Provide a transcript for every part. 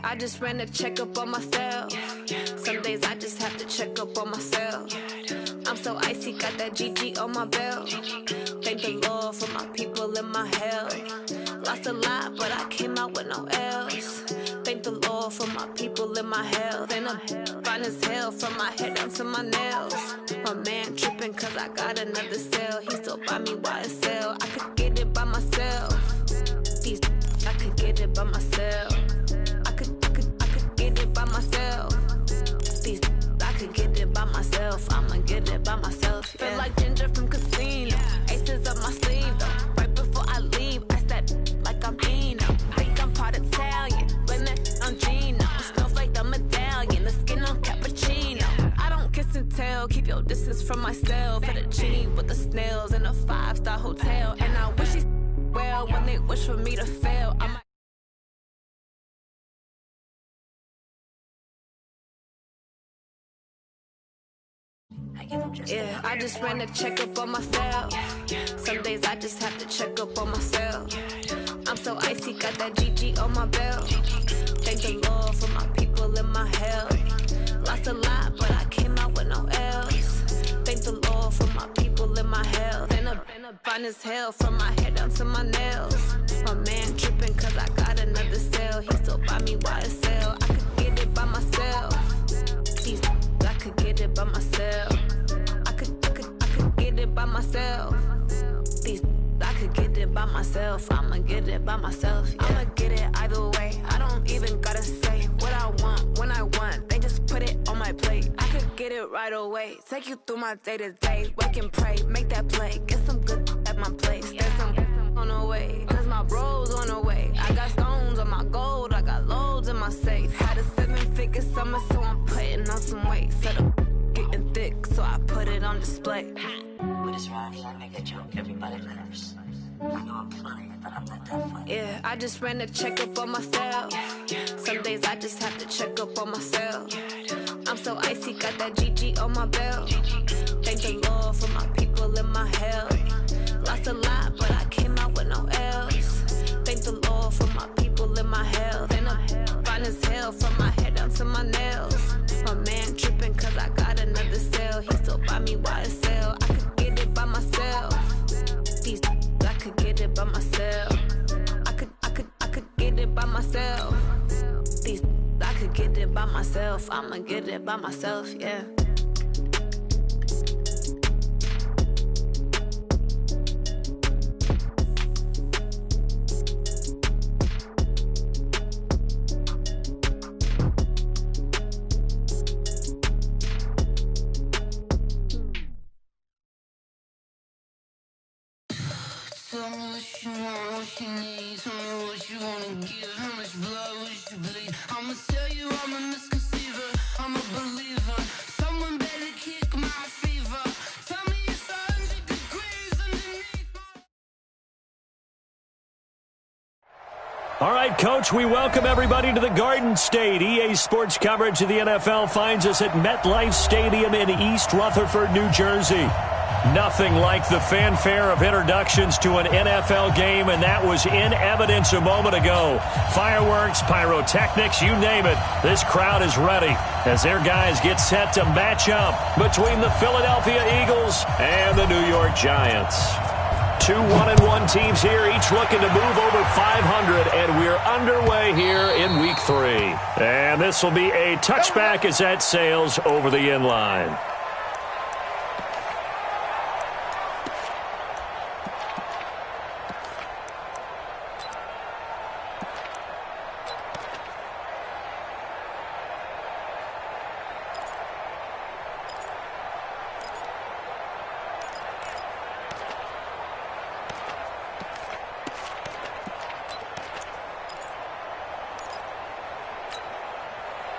I just ran a checkup on myself. Some days I just have to check up on myself. I'm so icy, got that GG on my belt. Thank the Lord for my people in my health. Lost a lot, but I came out with no L's. Thank the Lord for my people in my health. And I'm fine as hell from my head down to my nails. My man tripping cause I got another cell. He still buy me YSL. I could get it by myself. These I could get it by myself. I could get it by myself. These I could get it by myself. I'ma get it by myself. Yeah. Feel like Ginger from Casino. Aces up my sleeve though. Right before I leave, I step like I'm Eno. Think I'm part Italian. Blame that on Gino. Smells like the medallion. The skin on cappuccino. I don't kiss and tell. Keep your distance from myself. Fettuccine with the snails in a 5-star hotel. And I wish he's well when they wish for me to fail. I might yeah, I just ran a checkup on myself. Some days I just have to check up on myself. I'm so icy, got that GG on my belt. Thank the Lord for my people in my health. Lost a lot, but I came out with no L's. Thank the Lord for my people in my health. And I'm fine as hell from my head down to my nails. My man tripping cause I got another cell. He still buy me YSL. I could get it by myself. These I could get it by myself. I could get it by myself. These I could get it by myself. I'ma get it by myself. Yeah. I'ma get it either way. I don't even gotta say what I want when I want. They just put it on my plate. I could get it right away. Take you through my day to day. Wake and pray, make that play. Get some good at my place. There's some on the way. Cause my bro's on the way. I got stones on my gold. I got loads in my safe. Had a 7-figure summer, so I'm putting on some weight. Set up getting thick, so I put it on display. What is wrong? You wanna make a joke, everybody laughs. I know I'm funny, but I'm not that funny. Yeah, I just ran a checkup on myself. Some days I just have to check up on myself. I'm so icy, got that GG on my belt. Thank the Lord for my people in my health. Lost a lot, but I came out with no L's. Thank the Lord for my people in my health. And I'm fine as hell from my head down to my nails. My man tripping cause I got another cell. He still buy me YSL. I could get it by myself. These I could get it by myself. I could get it by myself. These I could get it by myself. I'ma get it by myself, yeah. Tell me what you want, what you need. Tell me what you wanna give. How much blood would you bleed? I'ma tell you I'm a misconceiver. I'm a believer. Someone better kick my fever. Tell me it's 100 degrees underneath my... All right, Coach, we welcome everybody to the Garden State. EA Sports coverage of the NFL finds us at MetLife Stadium in East Rutherford, New Jersey. Nothing like the fanfare of introductions to an NFL game, and that was in evidence a moment ago. Fireworks, pyrotechnics, you name it. This crowd is ready as their guys get set to match up between the Philadelphia Eagles and the New York Giants. Two 1-1 teams here, each looking to move over 500, and we're underway here in Week 3. And this will be a touchback as that sails over the end line.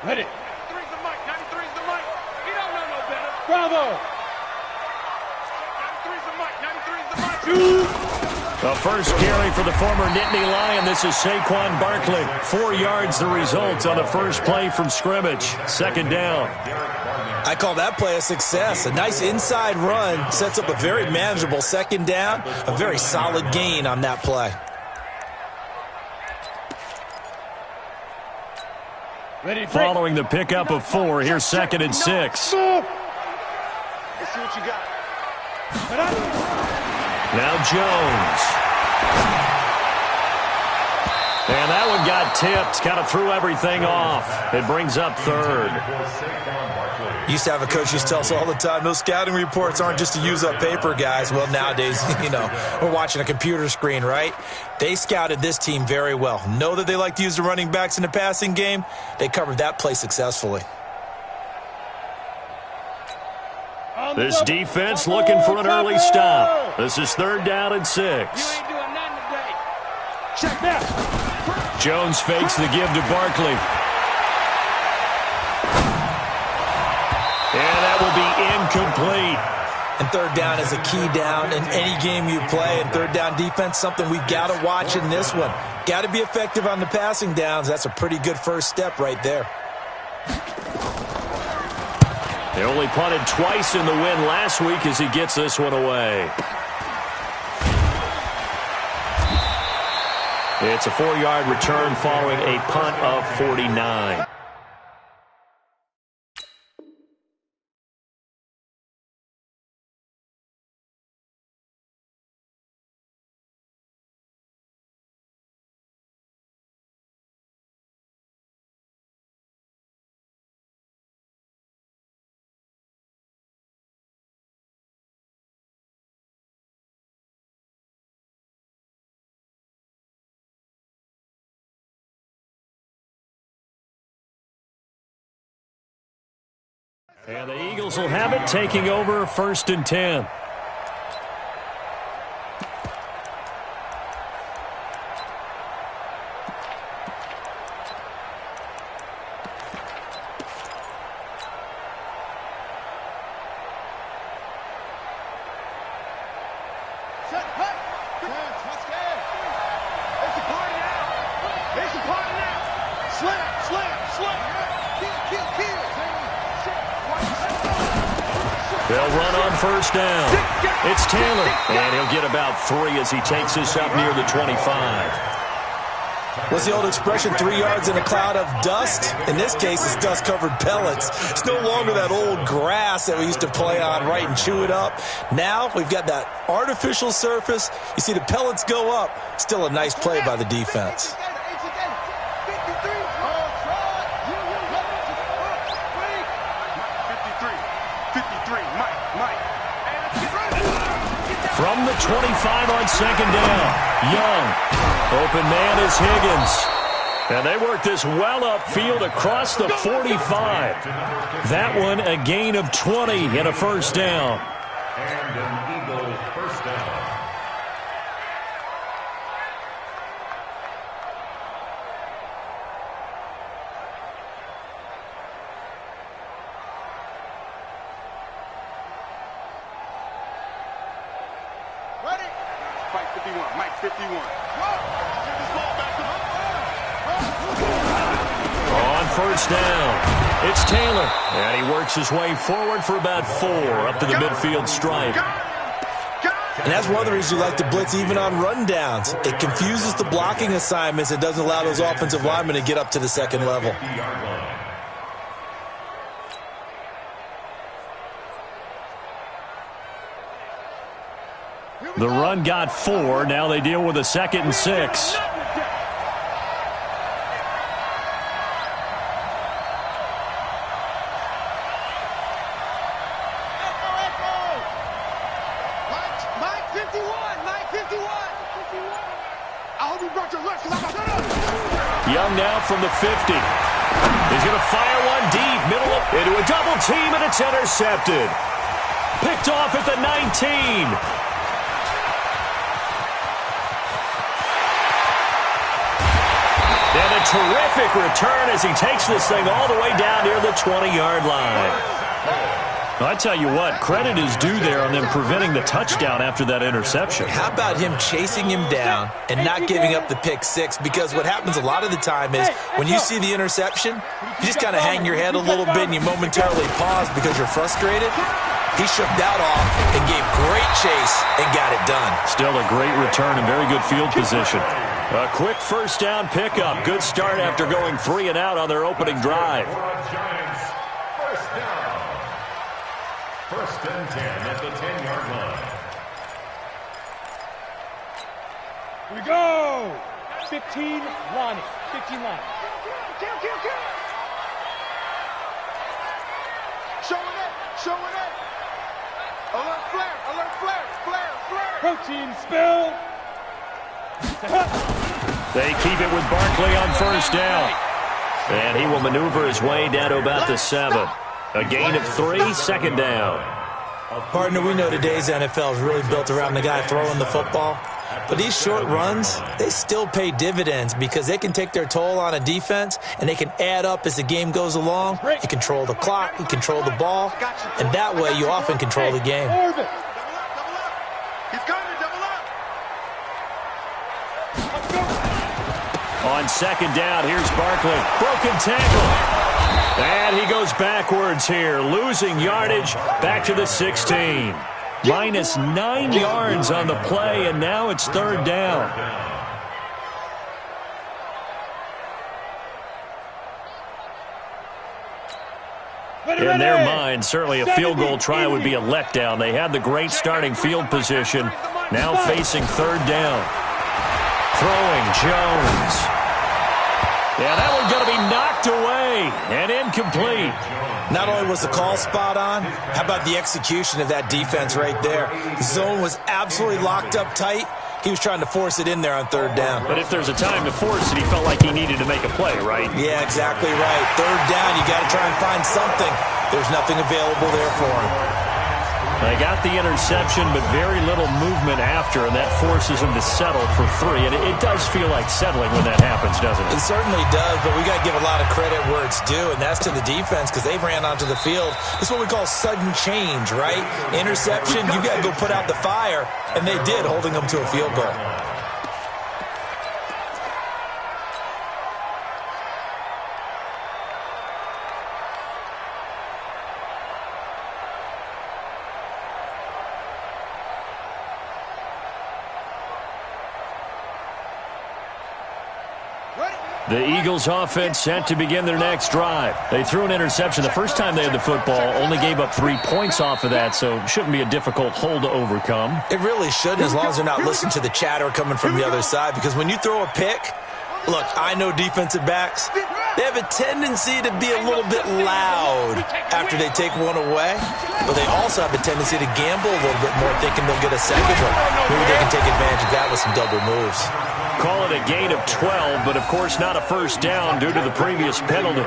Ready. 93's the mic. 93's the mic. You don't know no better. Bravo. 93's the mic. 93's the mic. The first carry for the former Nittany Lion. This is Saquon Barkley. 4 yards the result on the first play from scrimmage. Second down. I call that play a success. A nice inside run sets up a very manageable second down. A very solid gain on that play. Following the pickup of 4, here's 2nd and 6. Let's see what you got. Now Jones. And that one got tipped. Kind of threw everything off. It brings up 3rd. Used to have a coach used to tell us all the time, those scouting reports aren't just to use up paper, guys. Well, nowadays, we're watching a computer screen, right? They scouted this team very well. Know that they like to use the running backs in the passing game. They covered that play successfully. This defense looking for an early stop. This is 3rd down and 6. You ain't doing nothing today. Check that. Jones fakes the give to Barkley. And that will be incomplete. And 3rd down is a key down in any game you play. And 3rd down defense, something we've got to watch in this one. Got to be effective on the passing downs. That's a pretty good first step right there. They only punted twice in the win last week as he gets this one away. It's a 4-yard return following a punt of 49. And the Eagles will have it, taking over 1st and 10. They'll run on 1st down. It's Taylor, and he'll get about 3 as he takes this up near the 25. What's the old expression, 3 yards in a cloud of dust? In this case, it's dust-covered pellets. It's no longer that old grass that we used to play on, right, and chew it up. Now we've got that artificial surface. You see the pellets go up. Still a nice play by the defense. From the 25 on 2nd down, Young. Open man is Higgins. And they work this well upfield across the 45. That one a gain of 20 and a 1st down. And an Eagle 1st down. Mike 51. Mike 51. On 1st down, it's Taylor. And he works his way forward for about 4 up to the midfield stripe. And that's one of the reasons you like to blitz even on rundowns. It confuses the blocking assignments. It doesn't allow those offensive linemen to get up to the 2nd level. The run got 4. Now they deal with a 2nd and 6. Young now from the 50. He's going to fire one deep, into a double team, and it's intercepted. Picked off at the 19. And a terrific return as he takes this thing all the way down near the 20-yard line. I tell you what, credit is due there on them preventing the touchdown after that interception. How about him chasing him down and not giving up the pick 6? Because what happens a lot of the time is when you see the interception, you just kind of hang your head a little bit and you momentarily pause because you're frustrated. He shook that off and gave great chase and got it done. Still a great return and very good field position. A quick first down pickup. Good start after going 3 and out on their opening drive. Giants, first down. First and 10 at the 10-yard line. Here we go. 15 Lonnie. 15 Lonnie. Showing it. Alert flare. Protein spill. They keep it with Barkley on first down. And he will maneuver his way down to about the 7. A gain of 3, second down. Partner, we know today's NFL is really built around the guy throwing the football. But these short runs, they still pay dividends because they can take their toll on a defense and they can add up as the game goes along. You control the clock, you control the ball, and that way you often control the game. Double up. He's coming, double up. On second down, here's Barkley. Broken tackle. And he goes backwards here, losing yardage back to the 16. Minus 9 yards on the play, and now it's third down. In their mind, certainly a field goal try would be a letdown. They had the great starting field position, now facing third down. Throwing Jones. Yeah, that one's going to be knocked away and incomplete. Not only was the call spot on, how about the execution of that defense right there? The zone was absolutely locked up tight. He was trying to force it in there on third down. But if there's a time to force it, he felt like he needed to make a play, right? Yeah, exactly right. Third down, you got to try and find something. There's nothing available there for him. They got the interception, but very little movement after, and that forces him to settle for 3. And it does feel like settling when that happens, doesn't it? It certainly does, but we got to give a lot of credit where it's due, and that's to the defense because they ran onto the field. It's what we call sudden change, right? Interception, you got to go put out the fire, and they did, holding them to a field goal. The Eagles offense set to begin their next drive. They threw an interception the first time they had the football, only gave up 3 points off of that, so it shouldn't be a difficult hole to overcome. It really shouldn't, as long as they're not listening to the chatter coming from the other side, because when you throw a pick, look, I know defensive backs, they have a tendency to be a little bit loud after they take one away, but they also have a tendency to gamble a little bit more, thinking they'll get a second one. Maybe they can take advantage of that with some double moves. Call it a gain of 12, but of course not a first down due to the previous penalty.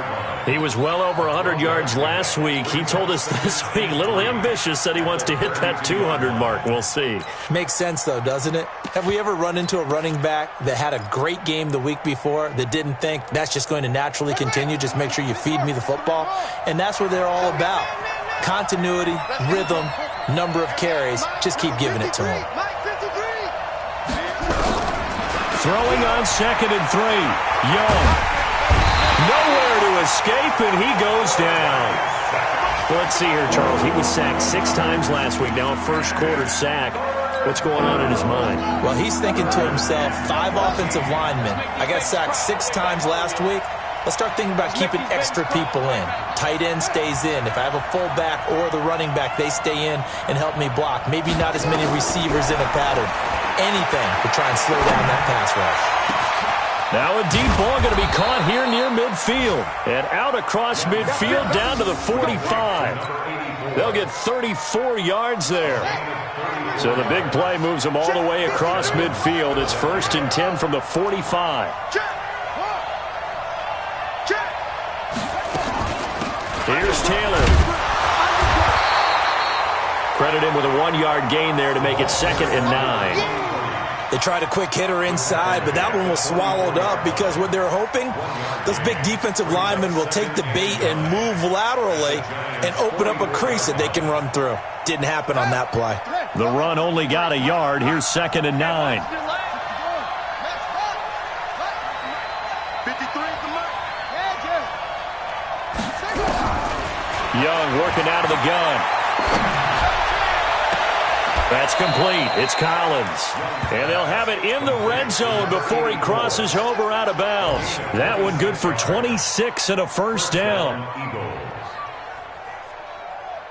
He was well over 100 yards last week. He told us this week, a little ambitious, said he wants to hit that 200 mark. We'll see. Makes sense, though, doesn't it? Have we ever run into a running back that had a great game the week before that didn't think that's just going to naturally continue? Just make sure you feed me the football. And that's what they're all about. Continuity, rhythm, number of carries. Just keep giving it to him. Throwing on second and 3. Young. Nowhere to escape, and he goes down. Well, let's see here, Charles. He was sacked 6 times last week. Now a first-quarter sack. What's going on in his mind? Well, he's thinking to himself, 5 offensive linemen. I got sacked 6 times last week. Let's start thinking about keeping extra people in. Tight end stays in. If I have a fullback or the running back, they stay in and help me block. Maybe not as many receivers in a pattern. Anything to try and slow down that pass rush. Now a deep ball going to be caught here near midfield. And out across midfield down to the 45. They'll get 34 yards there. So the big play moves them all the way across midfield. It's 1st and 10 from the 45. Here's Taylor. Credit him with a 1-yard gain there to make it 2nd and 9. They tried a quick hitter inside, but that one was swallowed up because what they're hoping, those big defensive linemen will take the bait and move laterally and open up a crease that they can run through. Didn't happen on that play. The run only got a yard. Here's 2nd and 9. Young working out of the gun. That's complete. It's Collins. And they'll have it in the red zone before he crosses over out of bounds. That one good for 26 and a first down.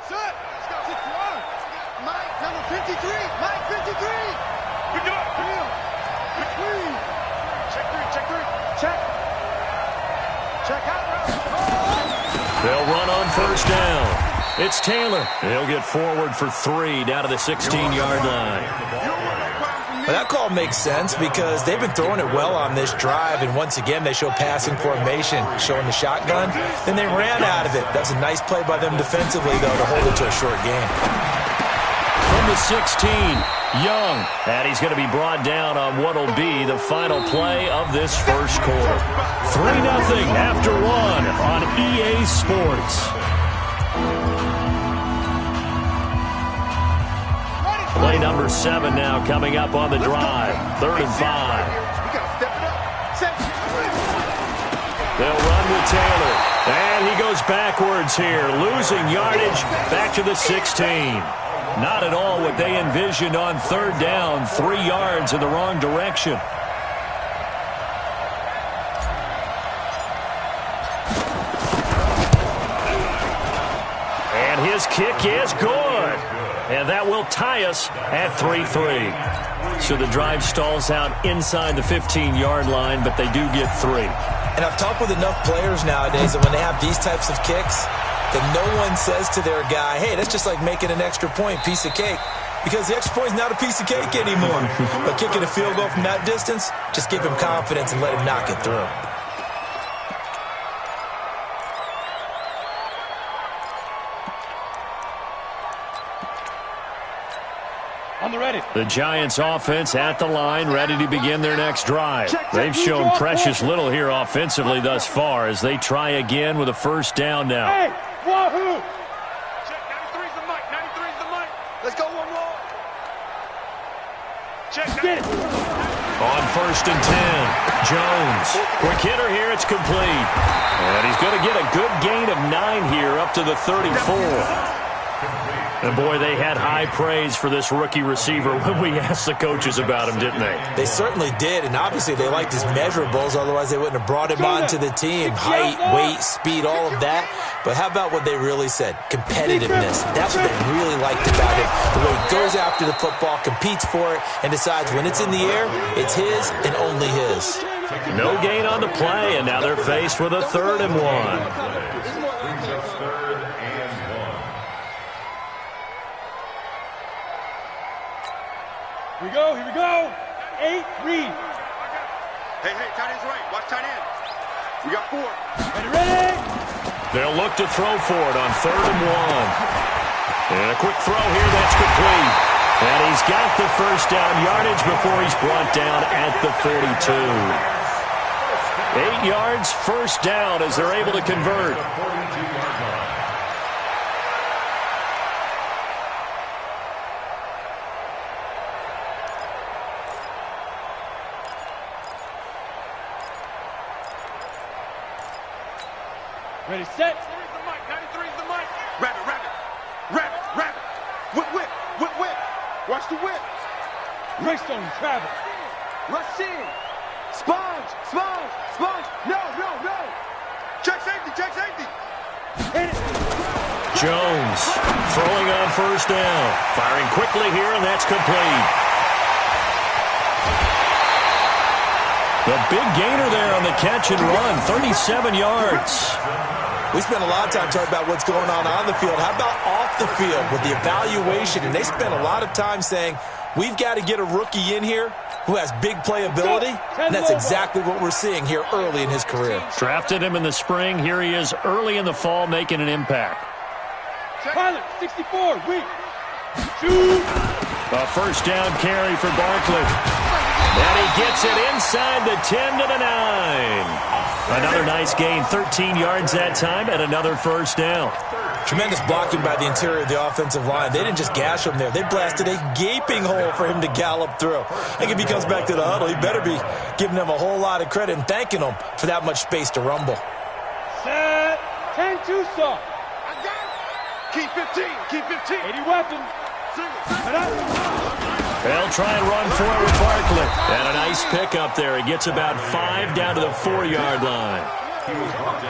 Set. Mike, number 53. Mike, 53. Pick it up. Between. Check three. Check three. Check. Check out. They'll run on first down. It's Taylor. He'll get forward for 3 down to the 16-yard line. Well, that call makes sense because they've been throwing it well on this drive, and once again they show passing formation, showing the shotgun. Then they ran out of it. That's a nice play by them defensively, though, to hold it to a short game. From the 16, Young. And he's going to be brought down on what will be the final play of this first quarter. 3-0 after 1 on EA Sports. Play number 7 now coming up on the drive. 3rd and 5. They'll run with Taylor. And he goes backwards here, losing yardage back to the 16. Not at all what they envisioned on 3rd down. 3 yards in the wrong direction. And his kick is good. And that will tie us at 3-3. So the drive stalls out inside the 15-yard line, but they do get 3. And I've talked with enough players nowadays that when they have these types of kicks, that no one says to their guy, hey, that's just like making an extra point, piece of cake. Because the extra point is not a piece of cake anymore. But kicking a field goal from that distance, just give him confidence and let him knock it through. The Giants offense at the line, ready to begin their next drive. They've shown precious little here offensively thus far as they try again with a first down now. Hey, wahoo! Check, 93's the mic, 93's the mic. Let's go one more. Check, get it. On 1st and 10, Jones. Quick hitter here, it's complete. And he's going to get a good gain of 9 here up to the 34. And, boy, they had high praise for this rookie receiver when we asked the coaches about him, didn't they? They certainly did, and obviously they liked his measurables. Otherwise, they wouldn't have brought him onto the team. Height, weight, speed, all of that. But how about what they really said? Competitiveness. That's what they really liked about him. The way he goes after the football, competes for it, and decides when it's in the air, it's his and only his. No gain on the play, and now they're faced with a 3rd and 1. Here we go, here we go. 8, read. Hey, tight end's right. Watch tight end. We got 4. Ready? They'll look to throw for it on 3rd and 1. And a quick throw here, that's complete. And he's got the first down yardage before he's brought down at the 42. 8 yards, first down as they're able to convert. Ready, set. 93's the mic, 93's the mic. Rabbit. Whip. Watch the whip. Greystone travel. Rush in. Sponge. No. Check safety. Hit it. Jones throwing on first down. Firing quickly here, and that's complete. The big gainer there on the catch and run, 37 yards. We spent a lot of time talking about what's going on the field. How about off the field with the evaluation? And they spent a lot of time saying, we've got to get a rookie in here who has big playability. And that's exactly what we're seeing here early in his career. Drafted him in the spring. Here he is early in the fall making an impact. Pilot, 64, weak. Shoot. A first down carry for Barkley. And he gets it inside the 10 to the 9. Another nice gain, 13 yards that time, and another first down. Tremendous blocking by the interior of the offensive line. They didn't just gash him there. They blasted a gaping hole for him to gallop through. I think if he comes back to the huddle, he better be giving them a whole lot of credit and thanking them for that much space to rumble. Set. 10-2 soft. I got it. Keep 15. 80 weapons. They'll try and run for it with Barkley. And a nice pickup there. He gets about 5 down to the 4-yard line.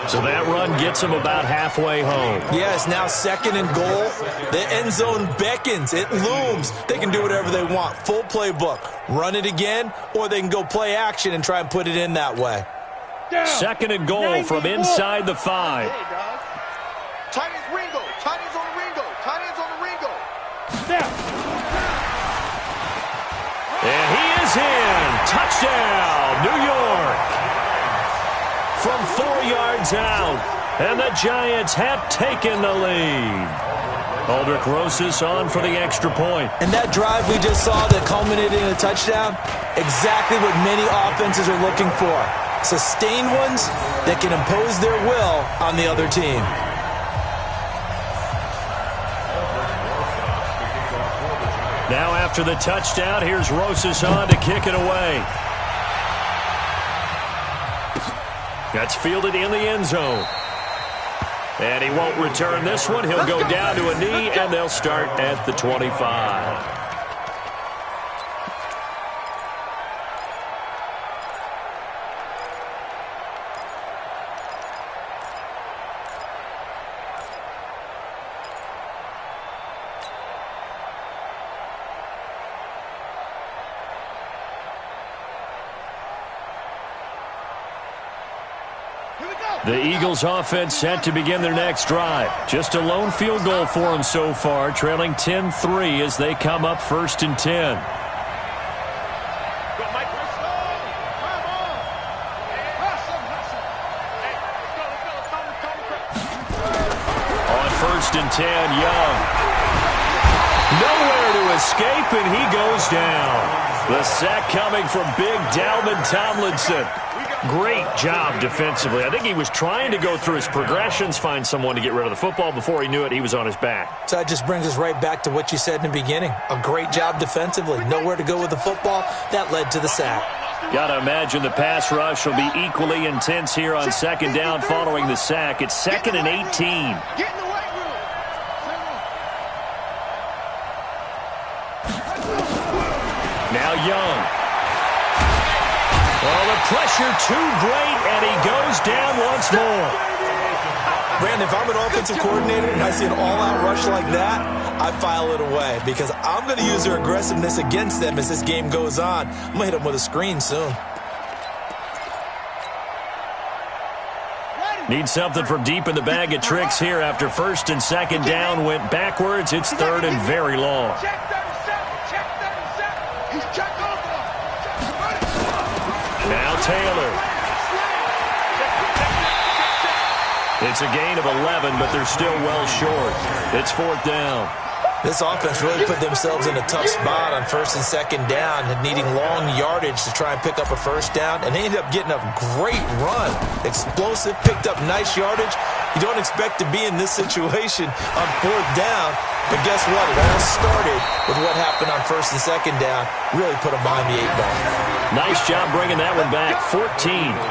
So that run gets him about halfway home. Yes, now 2nd and goal. The end zone beckons. It looms. They can do whatever they want. Full playbook. Run it again, or they can go play action and try and put it in that way. 2nd and goal from inside the 5. Tight ends Ringo. Tight ends on the Ringo. Tight ends on the Ringo. And he is in. Touchdown, New York. From 4 yards out, and the Giants have taken the lead. Aldrich Rosas on for the extra point. And that drive we just saw that culminated in a touchdown, exactly what many offenses are looking for. Sustained ones that can impose their will on the other team. Now after the touchdown, here's Rosas on to kick it away. That's fielded in the end zone. And he won't return this one. He'll go down to a knee, and they'll start at the 25. The Eagles offense set to begin their next drive. Just a lone field goal for them so far, trailing 10-3 as they come up 1st and 10. On 1st and 10, Young. Nowhere to escape, and he goes down. The sack coming from big Dalvin Tomlinson. Great job defensively. I think he was trying to go through his progressions, find someone to get rid of the football. Before he knew it, he was on his back. So that just brings us right back to what you said in the beginning. A great job defensively. Nowhere to go with the football. That led to the sack. Got to imagine the pass rush will be equally intense here on 2nd down following the sack. It's 2nd and 18. Now Young. Well, the pressure too great, and he goes down once more. Brandon, if I'm an offensive coordinator and I see an all-out rush like that, I file it away because I'm going to use their aggressiveness against them as this game goes on. I'm going to hit them with a screen soon. Need something from deep in the bag of tricks here after 1st and 2nd down went backwards. It's 3rd and very long. Now Taylor. It's a gain of 11, but they're still well short. It's 4th down. This offense really put themselves in a tough spot on 1st and 2nd down, needing long yardage to try and pick up a 1st down, and they ended up getting a great run. Explosive, picked up nice yardage. You don't expect to be in this situation on 4th down, but guess what? It all started with what happened on 1st and 2nd down. Really put them behind the 8 ball. Nice job bringing that one back. 14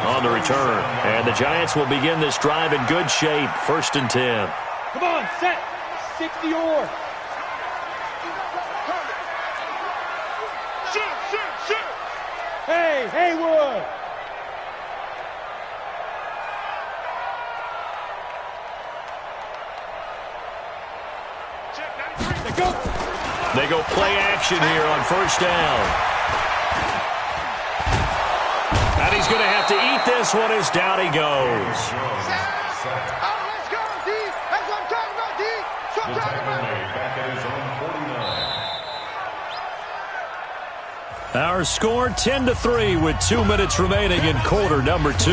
on the return. And the Giants will begin this drive in good shape. 1st and 10. Come on, set. 60 or. Shoot. Hey, Haywood. They go play action here on 1st down. And he's going to have to eat this one as down he goes. Let's go, D. That's what I'm talking about, D. That's what I'm talking about. Back at his own 49. Our score 10-3 with 2 minutes remaining in quarter number 2.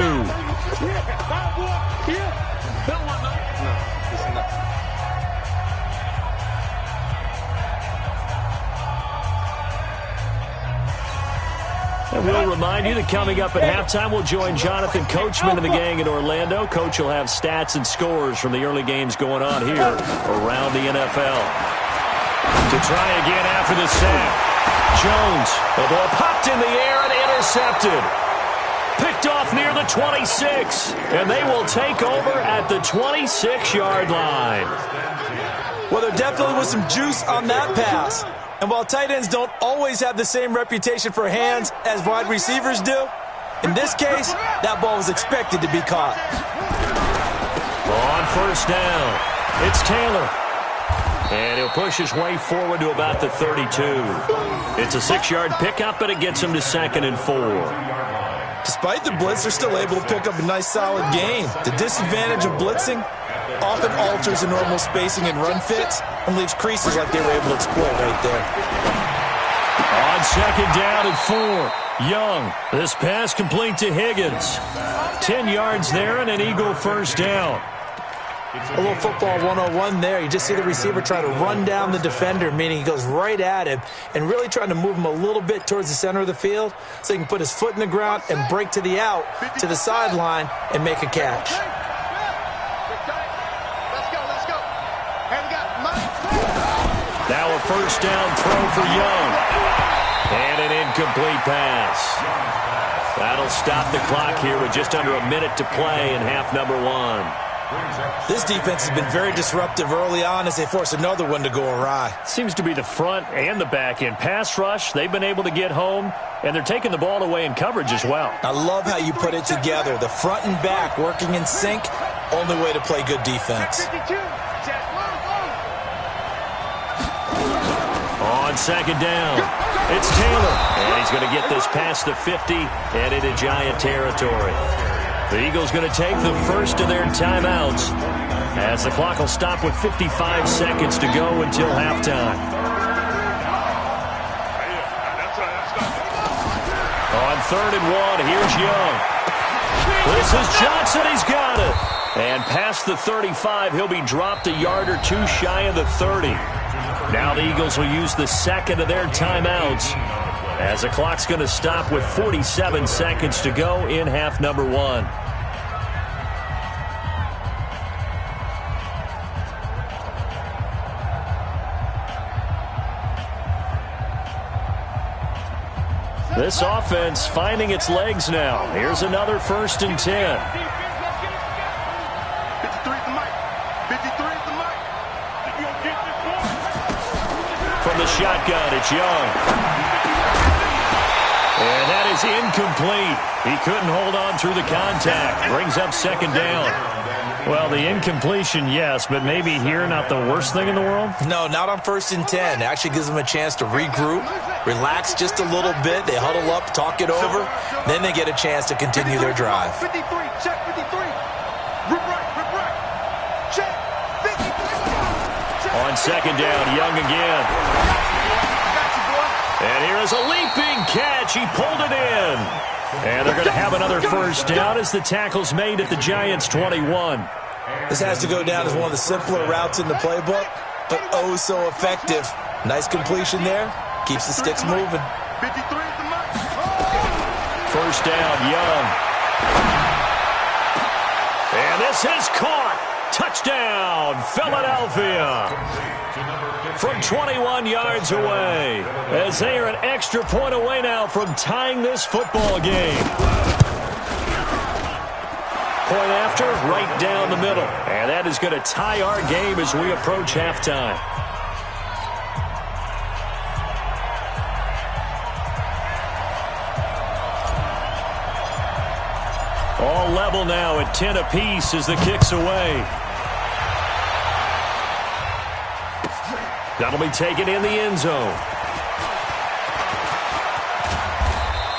And we'll remind you that coming up at halftime, we'll join Jonathan Coachman and the gang in Orlando. Coach will have stats and scores from the early games going on here around the NFL. To try again after the sack. Jones, the ball popped in the air and intercepted. Picked off near the 26, and they will take over at the 26-yard line. Well, there definitely was some juice on that pass. And while tight ends don't always have the same reputation for hands as wide receivers do, in this case, that ball was expected to be caught. On first down, it's Taylor. And he'll push his way forward to about the 32. It's a 6-yard pickup, but it gets him to 2nd and 4. Despite the blitz, they're still able to pick up a nice, solid gain. The disadvantage of blitzing often alters the normal spacing and run fits and leaves creases like they were able to exploit right there. On 2nd down and 4, Young. This pass complete to Higgins. 10 yards there and an Eagle first down. A little football 101 there. You just see the receiver try to run down the defender, meaning he goes right at him and really trying to move him a little bit towards the center of the field so he can put his foot in the ground and break to the out, to the sideline, and make a catch. Let's go. And we got Mike. Now a first down throw for Young. And an incomplete pass. That'll stop the clock here with just under a minute to play in half number 1. This defense has been very disruptive early on as they force another one to go awry. Seems to be the front and the back end. Pass rush, they've been able to get home, and they're taking the ball away in coverage as well. I love how you put it together. The front and back working in sync, only way to play good defense. 52. On 2nd down, it's Taylor. And he's going to get this past the 50 and into Giant territory. The Eagles going to take the first of their timeouts as the clock will stop with 55 seconds to go until halftime. On 3rd and 1, here's Young. This is Johnson. He's got it. And past the 35, he'll be dropped a yard or two shy of the 30. Now the Eagles will use the second of their timeouts as the clock's going to stop with 47 seconds to go in half number 1. This offense finding its legs now. Here's another 1st and 10. 53 is the mic. 53 is the mic. From the shotgun, it's Young. And that is incomplete. He couldn't hold on through the contact. Brings up 2nd down. Well, the incompletion, yes, but maybe here not the worst thing in the world? No, not on 1st and 10. It actually gives them a chance to regroup, relax just a little bit. They huddle up, talk it over. Then they get a chance to continue their drive. 53, check 53. Rip right. Check 53. On 2nd down, Young again. And here is a leaping catch. He pulled it in. And they're going to have another first down as the tackle's made at the Giants' 21. This has to go down as one of the simpler routes in the playbook, but oh so effective. Nice completion there. Keeps the sticks moving. 53 is the mic. First down, Young. And this is caught. Touchdown, Philadelphia. From 21 yards away, as they are an extra point away now from tying this football game. Point after, right down the middle. And that is going to tie our game as we approach halftime. All level now at 10 apiece as the kick's away. That'll be taken in the end zone.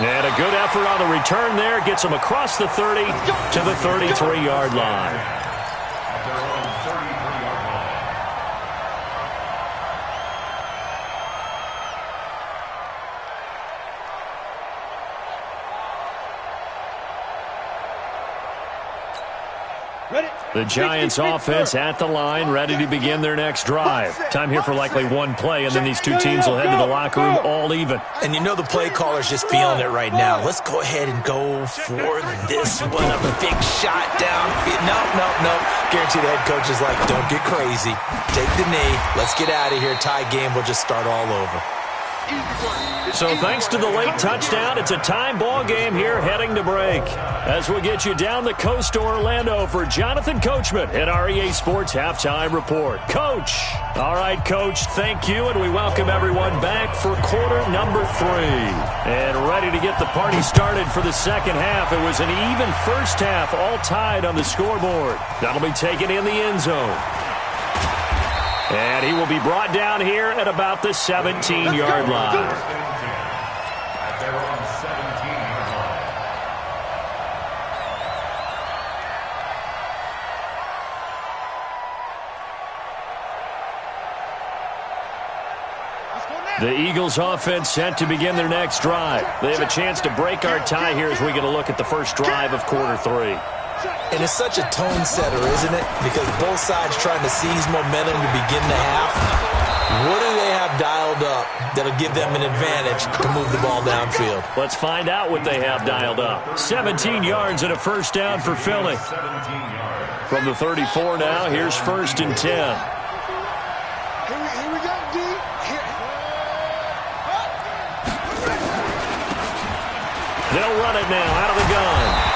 And a good effort on the return there. Gets him across the 30 to the 33-yard line. The Giants offense at the line, ready to begin their next drive. Time here for likely one play, and then these two teams will head to the locker room all even. And you know the play caller's just feeling it right now. Let's go ahead and go for this one. A big shot down. No. Guarantee the head coach is like, don't get crazy. Take the knee. Let's get out of here. Tie game. We'll just start all over. So thanks to the late touchdown, it's a time ball game here heading to break. As we'll get you down the coast to Orlando for Jonathan Coachman at our EA Sports Halftime Report. Coach. All right, Coach, thank you, and we welcome everyone back for quarter number 3. And ready to get the party started for the second half. It was an even first half, all tied on the scoreboard. That'll be taken in the end zone. And he will be brought down here at about the 17-yard line. The Eagles offense set to begin their next drive. They have a chance to break our tie here as we get a look at the first drive of quarter 3. And it's such a tone setter, isn't it? Because both sides trying to seize momentum to begin the half. What do they have dialed up that'll give them an advantage to move the ball downfield? Let's find out what they have dialed up. 17 yards and a first down for Philly. From the 34 now, here's 1st and 10. Here we go, D. They'll run it now out of the gun.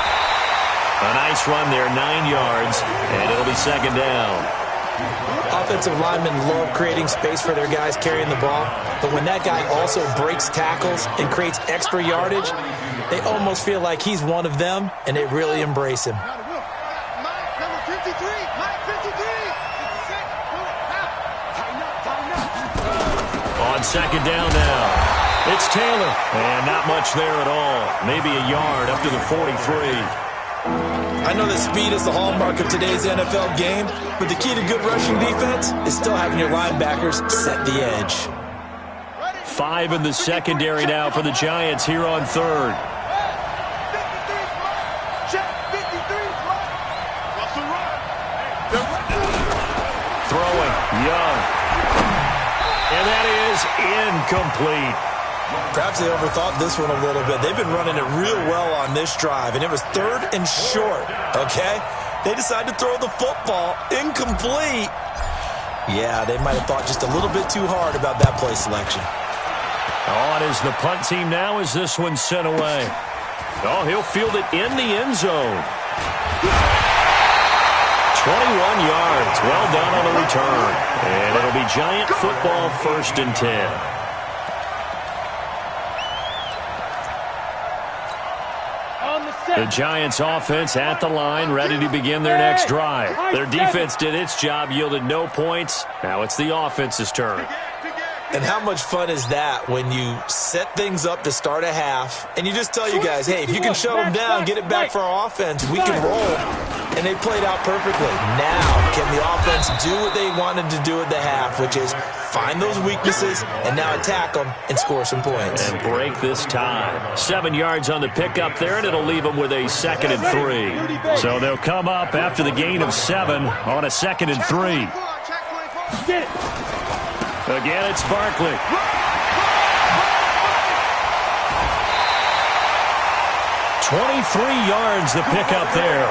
A nice run there, 9 yards, and it'll be second down. Offensive linemen love creating space for their guys carrying the ball, but when that guy also breaks tackles and creates extra yardage, they almost feel like he's one of them, and they really embrace him. Number 53, Mike 53. On second down now. It's Taylor, and not much there at all. Maybe a yard up to the 43. I know that speed is the hallmark of today's NFL game, but the key to good rushing defense is still having your linebackers set the edge. 5 in the secondary now for the Giants here on 3rd. Throwing, Young. And that is incomplete. Perhaps they overthought this one a little bit. They've been running it real well on this drive, and it was 3rd and short, okay? They decided to throw the football incomplete. Yeah, they might have thought just a little bit too hard about that play selection. On is the punt team now as this one's sent away. Oh, he'll field it in the end zone. 21 yards. Well done on the return. And it'll be Giant football 1st and 10. The Giants offense at the line, ready to begin their next drive. Their defense did its job, yielded no points. Now it's the offense's turn. And how much fun is that when you set things up to start a half, and you just tell you guys, hey, if you can shut them down, get it back for our offense, we can roll. And they played out perfectly. Now, can the offense do what they wanted to do at the half, which is find those weaknesses and now attack them and score some points. And break this tie. 7 yards on the pickup there, and it'll leave them with a 2nd and 3. So they'll come up after the gain of 7 on a 2nd and 3. Get it. Again, it's Barkley. 23 yards the pickup there.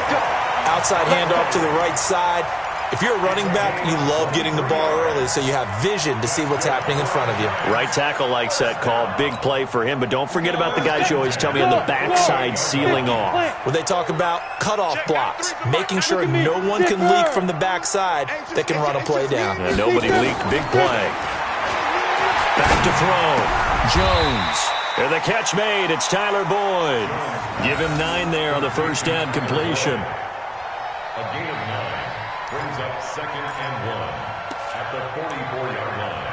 Outside handoff to the right side. If you're a running back, you love getting the ball early so you have vision to see what's happening in front of you. Right tackle likes that call. Big play for him, but don't forget about the guys you always tell me on the backside sealing off. When they talk about cutoff blocks, making sure no one can leak from the backside that can run a play down. And nobody leaked. Big play. Back to throw. Jones. And the catch made. It's Tyler Boyd. Give him 9 there on the first down completion. A gain of 9 brings up 2nd and 1 at the 44-yard line.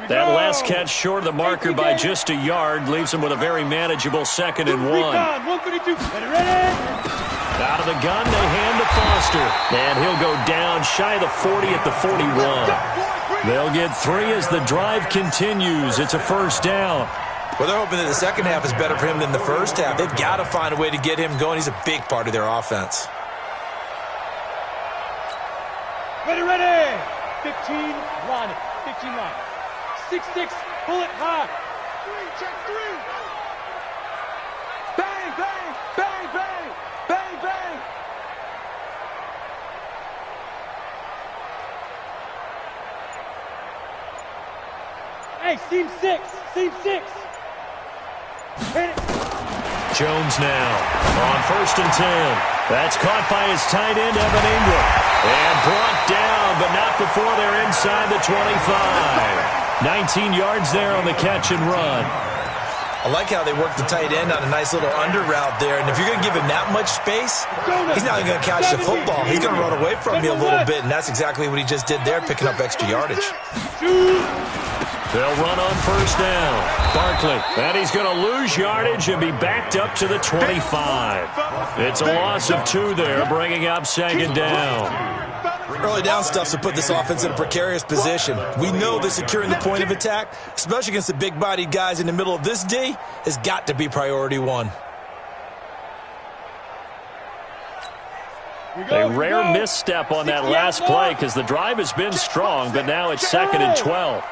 That last catch short of the marker by just a yard leaves him with a very manageable 2nd and 1. 132. Ready? Out of the gun, they hand to Foster. And he'll go down shy of the 40 at the 41. They'll get 3 as the drive continues. It's a first down. Well, they're hoping that the second half is better for him than the first half. They've got to find a way to get him going. He's a big part of their offense. Ready. 15, run. 15 line. 6-6, pull it high. 3, check 3. Bang, bang, bang, bang, bang, bang. Hey, seam 6, seam 6. Hit it. Jones now on 1st and 10. That's caught by his tight end, Evan Ingram. And brought down, but not before they're inside the 25. 19 yards there on the catch and run. I like how they work the tight end on a nice little under route there. And if you're going to give him that much space, he's not even going to catch the football. He's going to run away from you a little bit, and that's exactly what he just did there, picking up extra yardage. They'll run on 1st down. Barkley, and he's going to lose yardage and be backed up to the 25. It's a loss of 2 there, bringing up 2nd down. Early down stuff to put this offense in a precarious position. We know that securing the point of attack, especially against the big-bodied guys in the middle of this D, has got to be priority 1. A rare misstep on that last play because the drive has been strong, but now it's 2nd and 12.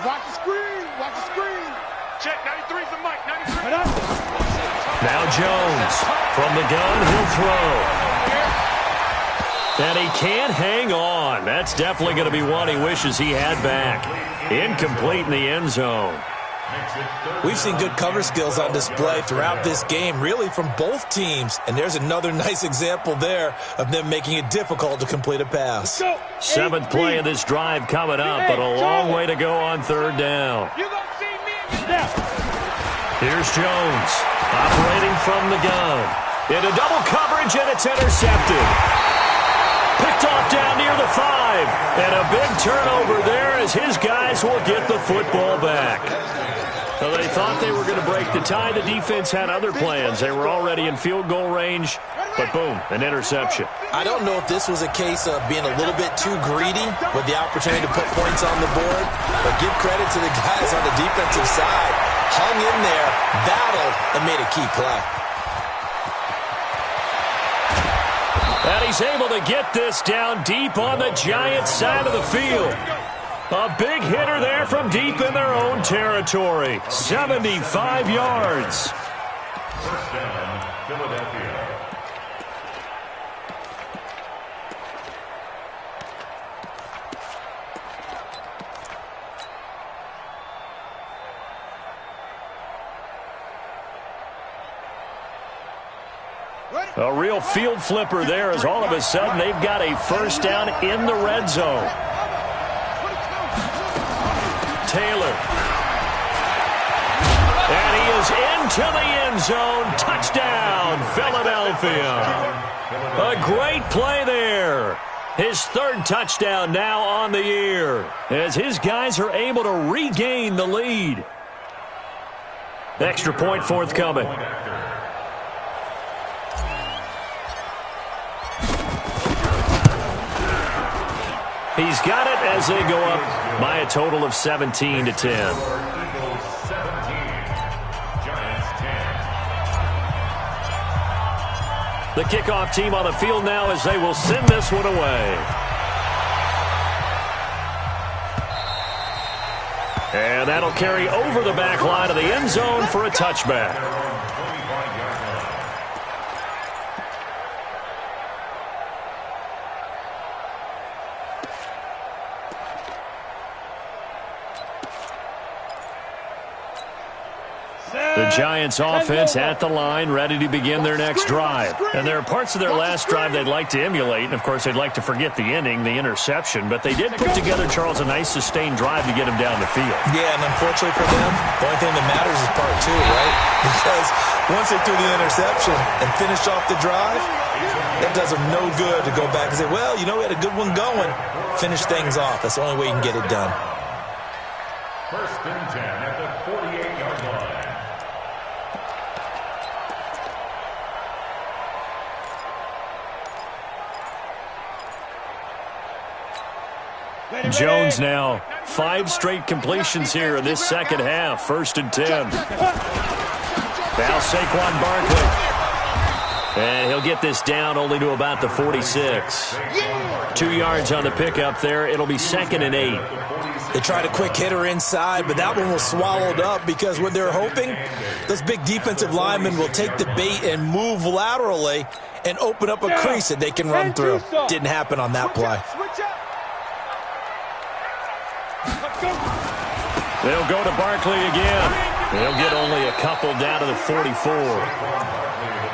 Watch the screen. Watch the screen. Check. 93's the mic. 93. Now Jones from the gun. He'll throw. And he can't hang on. That's definitely going to be one he wishes he had back. Incomplete in the end zone. We've seen good cover skills on display throughout this game, really from both teams. And there's another nice example there of them making it difficult to complete a pass. 7th play of this drive coming up, but a long way to go on 3rd down. Here's Jones operating from the gun. Into double coverage, and it's intercepted. Picked off down near the 5. And a big turnover there as his guys will get the football back. So they thought they were going to break the tie. The defense had other plans. They were already in field goal range, but boom, an interception. I don't know if this was a case of being a little bit too greedy with the opportunity to put points on the board, but give credit to the guys on the defensive side. Hung in there, battled, and made a key play. And he's able to get this down deep on the Giants' side of the field. A big hitter there from deep in their own territory. 75 yards. 1st down, Philadelphia. A real field flipper there as all of a sudden they've got a 1st down in the red zone. Taylor. And he is into the end zone. Touchdown, Philadelphia. A great play there. His 3rd touchdown now on the year as his guys are able to regain the lead. Extra point forthcoming. He's got it as they go up by a total of 17-10. Eagles 17, Giants 10. The kickoff team on the field now as they will send this one away. And that'll carry over the back line of the end zone for a touchback. The Giants offense at the line, ready to begin their next drive. And there are parts of their last drive they'd like to emulate. And, of course, they'd like to forget the inning, the interception. But they did put together, Charles, a nice sustained drive to get him down the field. Yeah, and unfortunately for them, the only thing that matters is part 2, right? Because once they threw the interception and finished off the drive, it does them no good to go back and say, well, you know, we had a good one going. Finish things off. That's the only way you can get it done. 1st and 10 at the 48-yard line. Jones now 5 straight completions here in this second half. 1st and 10. Now Saquon Barkley. And he'll get this down only to about the 46. 2 yards on the pickup there. It'll be 2nd and 8. They tried a quick hitter inside, but that one was swallowed up because what they're hoping, those big defensive linemen will take the bait and move laterally and open up a crease that they can run through. Didn't happen on that play. They'll go to Barkley again. They'll get only a couple down to the 44.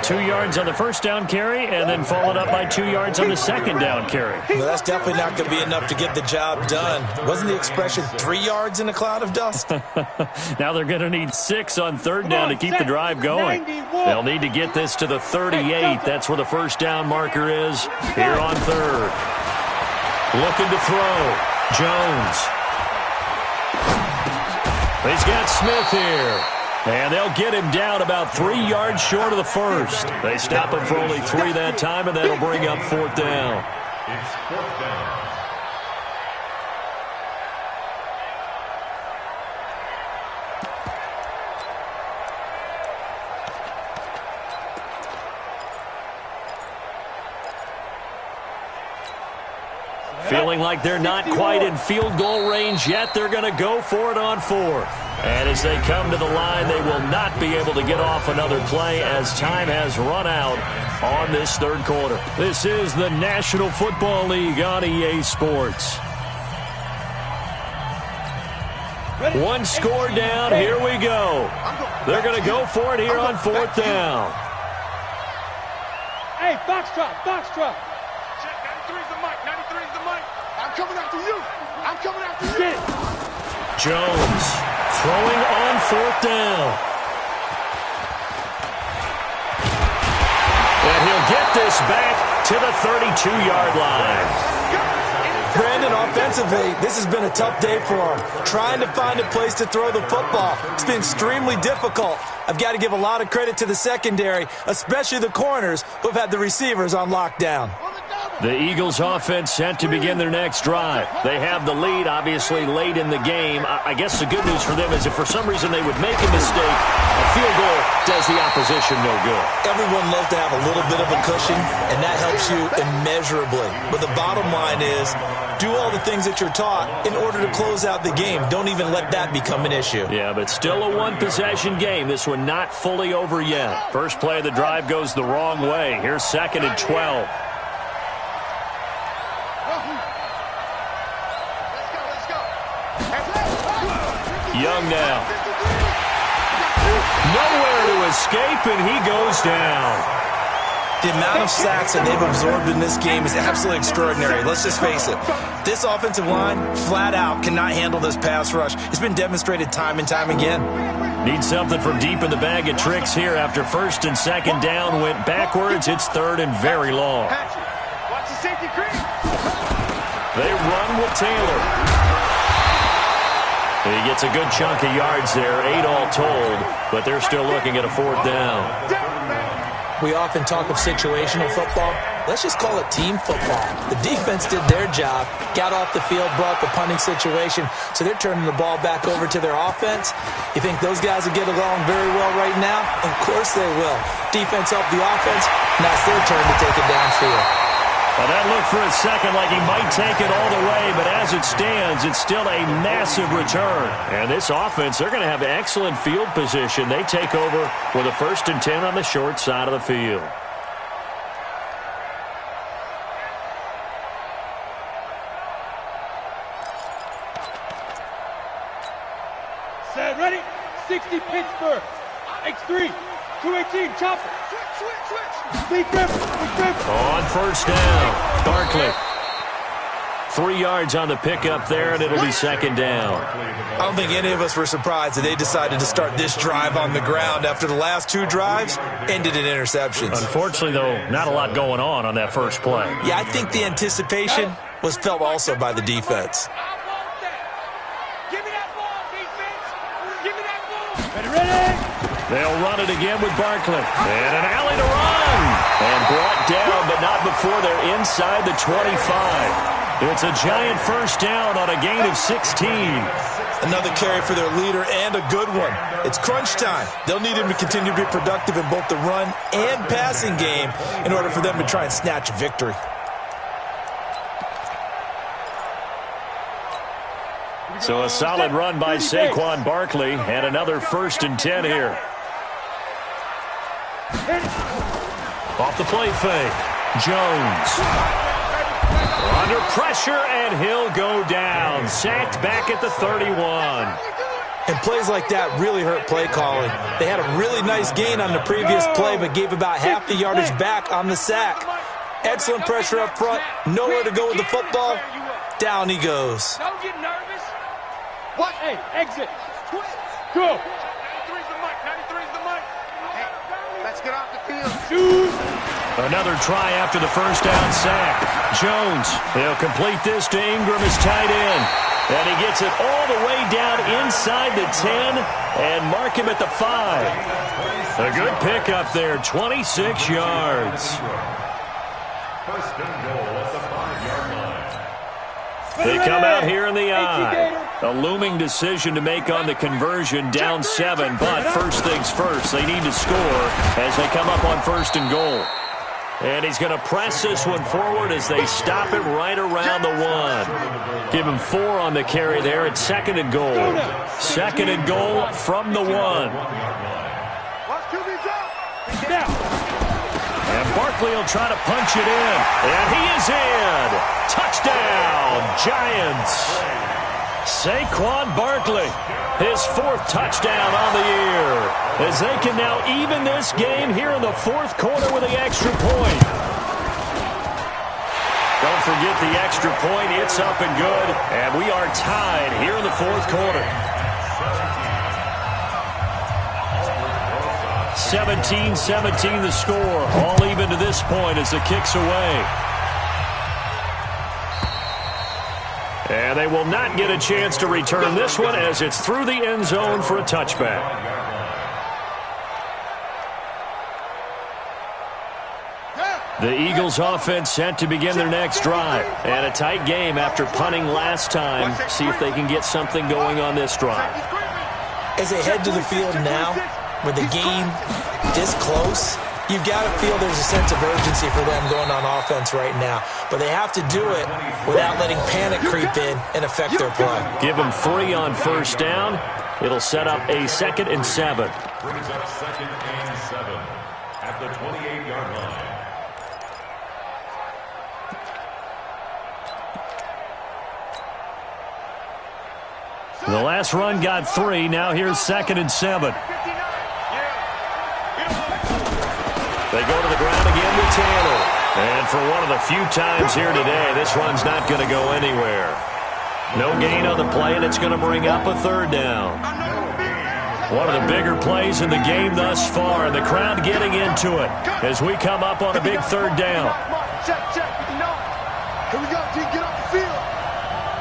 2 yards on the first down carry, and then followed up by 2 yards on the second down carry. Well, that's definitely not going to be enough to get the job done. Wasn't the expression 3 yards in a cloud of dust? Now they're going to need 6 on third down to keep the drive going. They'll need to get this to the 38. That's where the first down marker is here on third. Looking to throw. Jones. He's got Smith here. And they'll get him down about 3 yards short of the first. They stop him for only 3 that time, and that'll bring up 4th down. It's 4th down. Feeling like they're not quite in field goal range yet, they're going to go for it on 4th. And as they come to the line, they will not be able to get off another play as time has run out on this third quarter. This is the National Football League on EA Sports. 1 score down, here we go. They're going to go for it here on 4th down. Hey, foxtrot, foxtrot. Check, 93's the mic, 93's the mic. I'm coming after you. I'm coming after you. Jones throwing on 4th down. And he'll get this back to the 32-yard line. Brandon, offensively, this has been a tough day for him. Trying to find a place to throw the football. It's been extremely difficult. I've got to give a lot of credit to the secondary, especially the corners who have had the receivers on lockdown. The Eagles offense set to begin their next drive. They have the lead, obviously, late in the game. I guess the good news for them is if for some reason they would make a mistake, a field goal does the opposition no good. Everyone loves to have a little bit of a cushion, and that helps you immeasurably. But the bottom line is, do all the things that you're taught in order to close out the game. Don't even let that become an issue. Yeah, but still a one-possession game. This one not fully over yet. First play of the drive goes the wrong way. Here's 2nd and 12. Young now. Nowhere to escape, and he goes down. The amount of sacks that they've absorbed in this game is absolutely extraordinary. Let's just face it. This offensive line, flat out, cannot handle this pass rush. It's been demonstrated time and time again. Need something from deep in the bag of tricks here after 1st and 2nd down. Went backwards. It's 3rd and very long. Watch the safety creep. They run with Taylor. He gets a good chunk of yards there, 8 all told, but they're still looking at a 4th down. We often talk of situational football. Let's just call it team football. The defense did their job, got off the field, brought the punting situation, so they're turning the ball back over to their offense. You think those guys will get along very well right now? Of course they will. Defense helped the offense. Now it's their turn to take it downfield. Well, that looked for a second like he might take it all the way, but as it stands, it's still a massive return. And this offense, they're going to have excellent field position. They take over with a 1st and 10 on the short side of the field. Set, ready? 60 Pittsburgh. X3. 218, chopper. Switch. On 1st down, Barkley. 3 yards on the pickup there, and it'll be 2nd down. I don't think any of us were surprised that they decided to start this drive on the ground after the last 2 drives ended in interceptions. Unfortunately, though, not a lot going on that first play. Yeah, I think the anticipation was felt also by the defense. Give me that ball, defense. Give me that ball. Ready? They'll run it again with Barkley. And an alley to run. And brought down, but not before they're inside the 25. It's a giant 1st down on a gain of 16. Another carry for their leader and a good one. It's crunch time. They'll need him to continue to be productive in both the run and passing game in order for them to try and snatch a victory. So a solid run by Saquon Barkley and another 1st and 10 here. Off the play fake. Jones. Under pressure, and he'll go down. Sacked back at the 31. And plays like that really hurt play calling. They had a really nice gain on the previous play, but gave about half the yardage back on the sack. Excellent pressure up front. Nowhere to go with the football. Down he goes. Don't get nervous. What? Hey, exit. Go. 93's the mic. 93's the mic. Hey, let's get off the field. Shoot. Another try after the first down sack. Jones, he'll complete this to Ingram as tight end. And he gets it all the way down inside the 10 and mark him at the 5. A good pickup there, 26 yards. First and goal at the 5-yard line. They come out here in the eye. A looming decision to make on the conversion, down 7, but first things first, they need to score as they come up on 1st and goal. And he's going to press this one forward as they stop it right around the 1. Give him 4 on the carry there at 2nd and goal. 2nd and goal from the 1. And Barkley will try to punch it in. And he is in. Touchdown, Giants. Saquon Barkley, his 4th touchdown on the year, as they can now even this game here in the 4th quarter with the extra point. Don't forget the extra point. It's up and good, and we are tied here in the 4th quarter. 17-17 the score, all even to this point as the kick's away. And they will not get a chance to return this one as it's through the end zone for a touchback. The Eagles offense set to begin their next drive. And a tight game after punting last time. See if they can get something going on this drive. As they head to the field now, with the game this close, you've got to feel there's a sense of urgency for them going on offense right now. But they have to do it without letting panic creep in and affect their play. Give them 3 on 1st down. It'll set up a 2nd and 7. Brings up 2nd and 7 at the 28-yard line. The last run got 3. Now here's 2nd and 7. They go to the ground again with Taylor. And for one of the few times here today, this run's not going to go anywhere. No gain on the play, and it's going to bring up a 3rd down. One of the bigger plays in the game thus far, and the crowd getting into it as we come up on a big 3rd down. Check, 59. Here we go, T. Get off the field.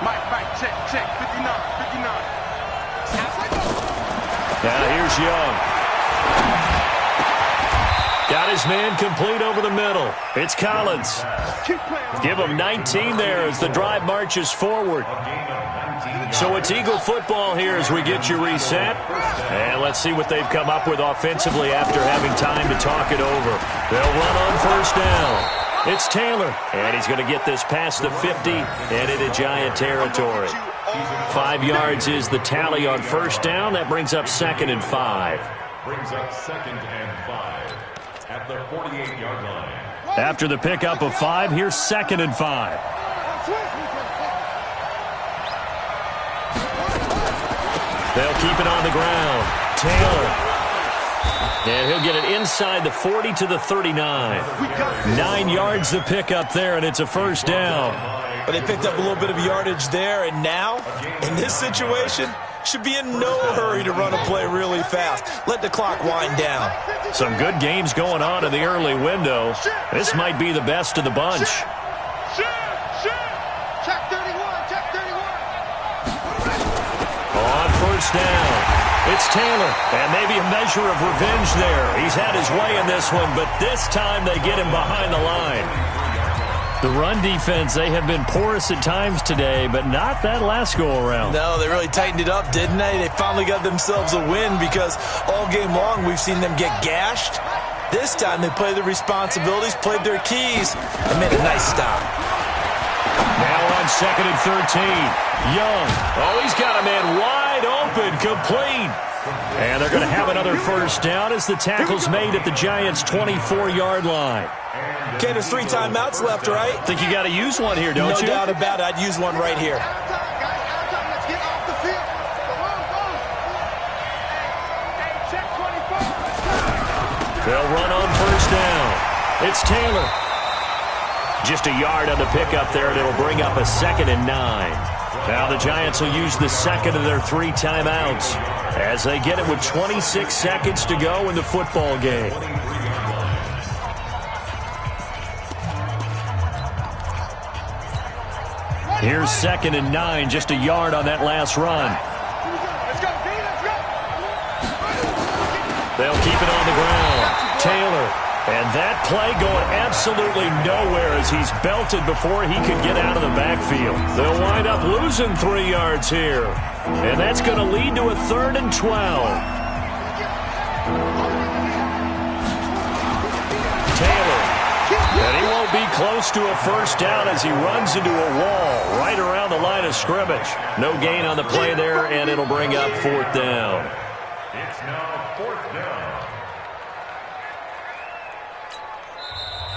Mike, check, 59. Now here's Young. Got his man complete over the middle. It's Collins. Give him 19 there as the drive marches forward. So it's Eagle football here as we get you reset. And let's see what they've come up with offensively after having time to talk it over. They'll run on 1st down. It's Taylor. And he's going to get this past the 50 and into Giant territory. 5 yards is the tally on 1st down. That brings up 2nd and 5. Brings up 2nd and 5 at the 48-yard line. After the pickup of 5, here's 2nd and 5. They'll keep it on the ground. Taylor. And he'll get it inside the 40 to the 39. 9 yards the pickup there, and it's a 1st down. But they picked up a little bit of yardage there, and now, in this situation, should be in no hurry to run a play really fast. Let the clock wind down. Some good games going on in the early window. This might be the best of the bunch. Check 31. On 1st down, it's Taylor. And maybe a measure of revenge there. He's had his way in this one, but this time they get him behind the line. The run defense, they have been porous at times today, but not that last go-around. No, they really tightened it up, didn't they? They finally got themselves a win because all game long we've seen them get gashed. This time they played their responsibilities, played their keys, and made a nice stop. Now on 2nd and 13. Young. Oh, he's got a man wide open, complete. And they're going to have another first down as the tackle's made at the Giants' 24-yard line. Okay, there's 3 timeouts left, right? Think you got to use one here, don't you? No doubt about it. I'd use one right here. They'll run on first down. It's Taylor. Just a yard on the pickup there, and it'll bring up a 2nd and 9. Now the Giants will use the second of their 3 timeouts as they get it with 26 seconds to go in the football game. Here's 2nd and 9, just a yard on that last run. They'll keep it on the ground. Taylor. And that play going absolutely nowhere as he's belted before he could get out of the backfield. They'll wind up losing 3 yards here. And that's going to lead to a 3rd and 12. Taylor. And he won't be close to a first down as he runs into a wall right around the line of scrimmage. No gain on the play there, and it'll bring up 4th down. It's now 4th down.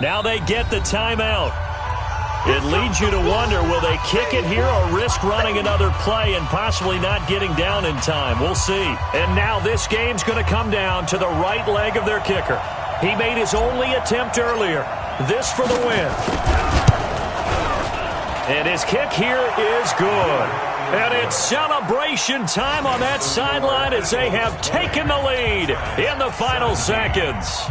Now they get the timeout. It leads you to wonder, will they kick it here or risk running another play and possibly not getting down in time? We'll see. And now this game's going to come down to the right leg of their kicker. He made his only attempt earlier. This for the win. And his kick here is good. And it's celebration time on that sideline as they have taken the lead in the final seconds.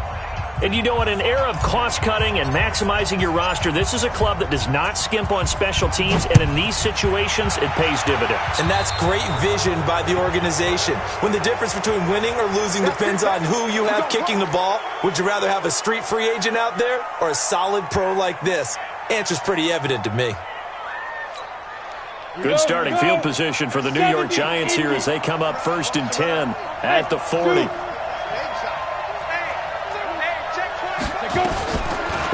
And you know, in an era of cost-cutting and maximizing your roster, this is a club that does not skimp on special teams, and in these situations, it pays dividends. And that's great vision by the organization. When the difference between winning or losing depends on who you have kicking the ball, would you rather have a street free agent out there or a solid pro like this? Answer's pretty evident to me. Good starting field position for the New York Giants here as they come up 1st and 10 at the 40.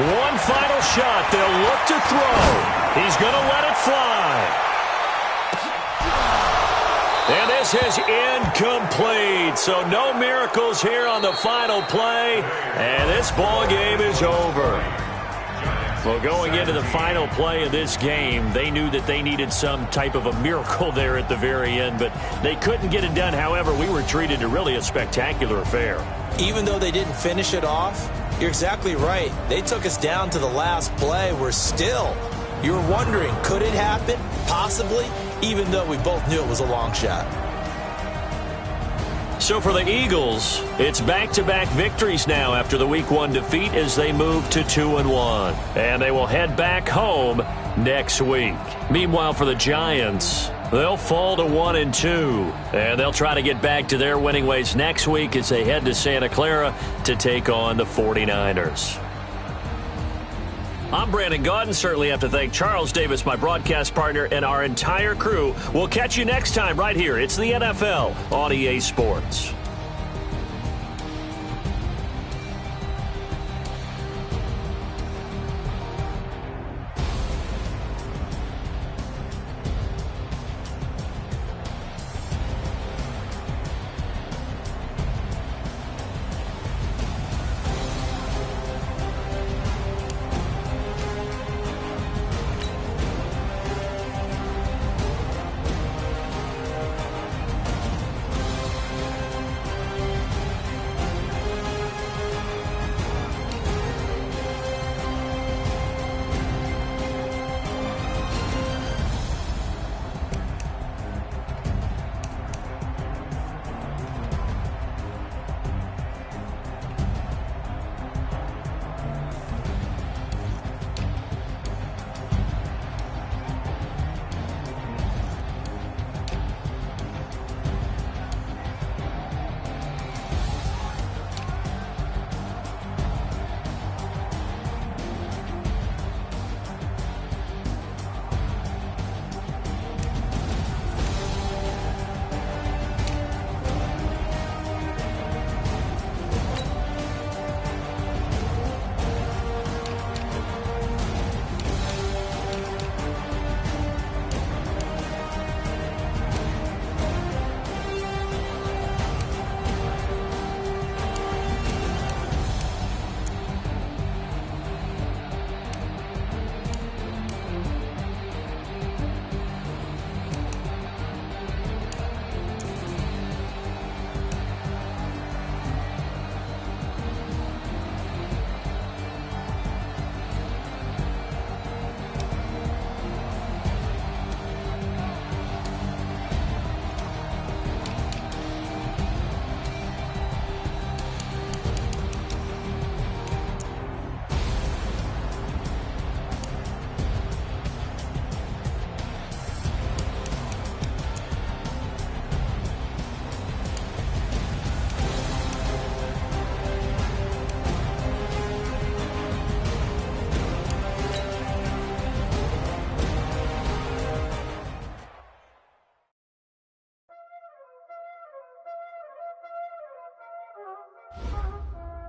One final shot. They'll look to throw. He's going to let it fly. And this is incomplete. So no miracles here on the final play. And this ball game is over. Well, going into the final play of this game, they knew that they needed some type of a miracle there at the very end, but they couldn't get it done. However, we were treated to really a spectacular affair. Even though they didn't finish it off, you're exactly right. They took us down to the last play. We're still, you were wondering, could it happen? Possibly, even though we both knew it was a long shot. So for the Eagles, it's back-to-back victories now after the Week 1 defeat as they move to 2-1. And they will head back home next week. Meanwhile, for the Giants, they'll fall to 1-2. And they'll try to get back to their winning ways next week as they head to Santa Clara to take on the 49ers. I'm Brandon Gaudin. Certainly have to thank Charles Davis, my broadcast partner, and our entire crew. We'll catch you next time right here. It's the NFL on EA Sports.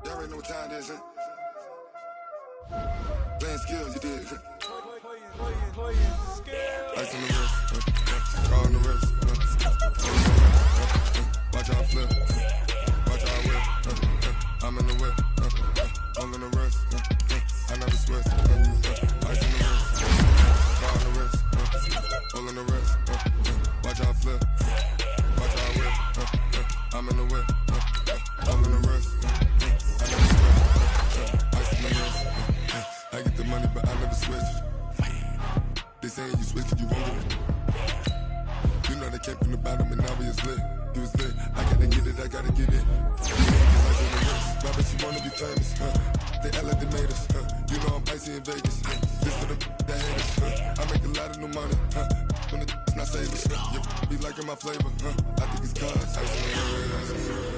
Y'all already know what time it is, huh? Playing skills, you did. Ice on the wrist, car on the wrist, watch out flip, watch out whip, I'm in the whip, all in the wrist, I never switch, ice on the wrist, car on the wrist, all in the wrist, watch out flip, watch out whip, I'm in the whip, all in the wrist, I never switch, ice on the wrist, I get the money but I never switch. They saying you switch, you won't get it. You know they came from the bottom and now we is lit. You was lit, I gotta get it, I gotta get it. Why bet you wanna be famous, huh? They act like they made us, huh? You know I'm icy in Vegas, huh? This for the that hate us, huh? I make a lot of new money, huh? When the not saving, you be liking my flavor, huh? I think it's cause